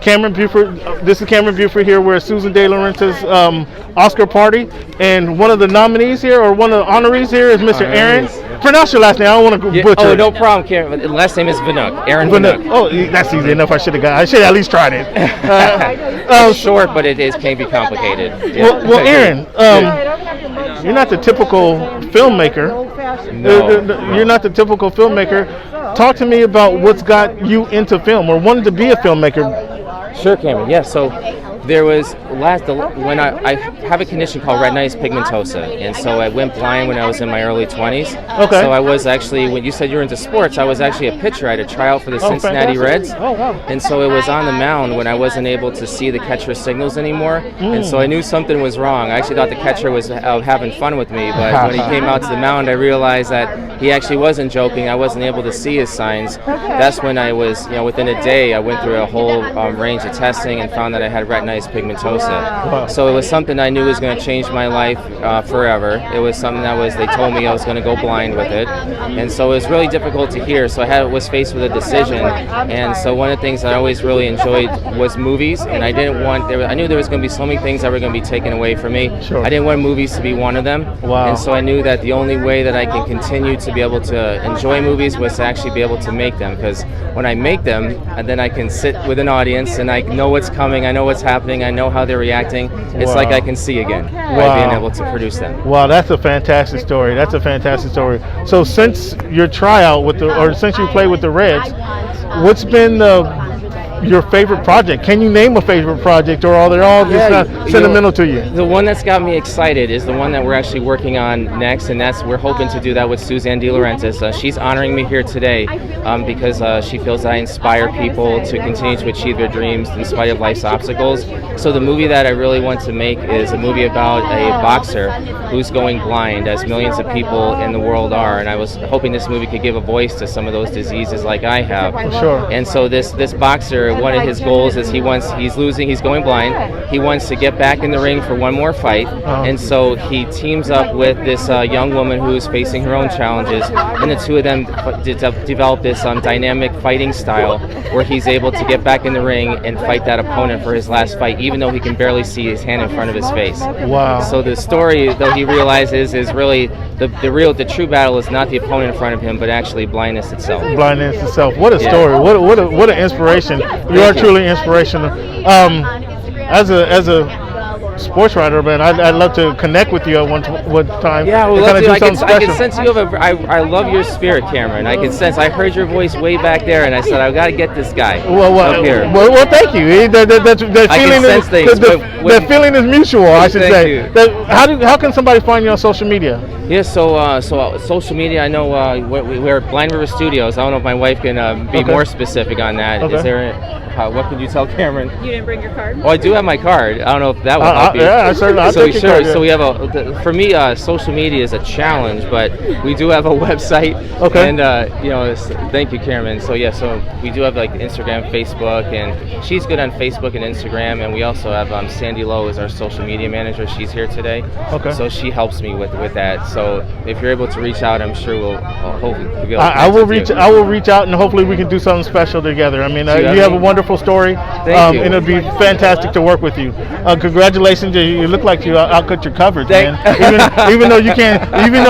Cameron Buford. This is Cameron Buford here. We're at Suzanne Deluarentiis Oscar party, and one of the nominees here, or one of the honorees here, is Mr. Aaron. Pronounce your last name. I don't want to butcher. Oh, no problem, Cameron. The last name is Vnuk. Aaron Vnuk. Oh, that's easy enough. I should have at least tried it. It's short, but can be complicated. Well, Aaron, you're not the typical filmmaker. No. You're not the typical filmmaker. Talk to me about what's got you into film or wanted to be a filmmaker. Sure, Cameron. Yeah, so there was when I have a condition called retinitis pigmentosa, and so I went blind when I was in my early 20s. Okay. So I was actually, when you said you were into sports, I was actually a pitcher. I had a tryout for the Cincinnati Reds. Oh, wow. And so it was on the mound when I wasn't able to see the catcher's signals anymore, and so I knew something was wrong. I actually thought the catcher was having fun with me, but when he came out to the mound, I realized that he actually wasn't joking. I wasn't able to see his signs. That's when I was, within a day, I went through a whole range of testing and found that I had retinitis pigmentosa. Wow. So it was something I knew was going to change my life forever. It was something they told me I was going to go blind with it. And so it was really difficult to hear. So I was faced with a decision. And so one of the things I always really enjoyed was movies. And I knew there was going to be so many things that were going to be taken away from me. Sure. I didn't want movies to be one of them. Wow. And so I knew that the only way that I can continue to be able to enjoy movies was to actually be able to make them. Because when I make them, and then I can sit with an audience and I know what's coming, I know what's happening, I know how they're reacting. It's like I can see again by being able to produce them. Wow, that's a fantastic story. That's a fantastic story. So since your tryout since you played with the Reds, what's been your favorite project? Can you name a favorite project, or are they all just sentimental to you? The one that's got me excited is the one that we're actually working on next, and we're hoping to do that with Suzanne Deluarentiis. She's honoring me here today because she feels I inspire people to continue to achieve their dreams in spite of life's obstacles. So the movie that I really want to make is a movie about a boxer who's going blind, as millions of people in the world are, and I was hoping this movie could give a voice to some of those diseases like I have. Sure. And so this boxer, one of his goals is he's going blind. He wants to get back in the ring for one more fight, and so he teams up with this young woman who's facing her own challenges, and the two of them develop this dynamic fighting style where he's able to get back in the ring and fight that opponent for his last fight, even though he can barely see his hand in front of his face. Wow. So the story, though, he realizes is really the true battle is not the opponent in front of him, but actually blindness itself. Blindness itself. What a story. What an inspiration. You are truly inspirational. As a sports writer, man, I'd love to connect with you at one time. Yeah, well, I can sense you have I love your spirit, Cameron. I can sense. I heard your voice way back there, and I said, I've got to get this guy up here. Well, thank you. That feeling is mutual, I should say. How can somebody find you on social media? Yeah, so social media, I know we're at Blind River Studios. I don't know if my wife can be more specific on that. Okay. Is there? What could you tell Cameron? You didn't bring your card? Oh, I do have my card. I don't know if that would help you. Yeah, I certainly. I'll take your card, yeah. So we have for me, social media is a challenge, but we do have a website. Okay. And thank you, Cameron. So so we do have like Instagram, Facebook, and she's good on Facebook and Instagram, and we also have Sandy Lowe is our social media manager. She's here today. Okay. So she helps me with that. So if you're able to reach out, I'm sure we'll hopefully be able to I will reach out, and hopefully we can do something special together. I mean, you have a wonderful story. Thank you. And it'll be fantastic to work with you. Congratulations! You look like you outcut your coverage, man. even though you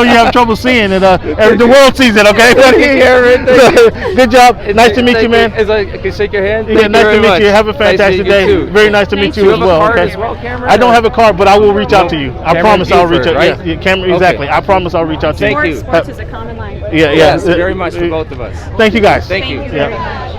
have trouble seeing it, the world sees it. Okay. Good job. Nice to meet you, man. I can shake your hand. Yeah, nice to meet you. Have a fantastic day. Very nice to meet you as well. Okay. I don't have a card, but I will reach out to you. I promise I'll reach out. Right? Yeah, Cameron, exactly. I promise I'll reach out to you. Thank you. Sports is a common language. Yeah. Yes, very much for both of us. Thank you, guys. Thank you. Yeah.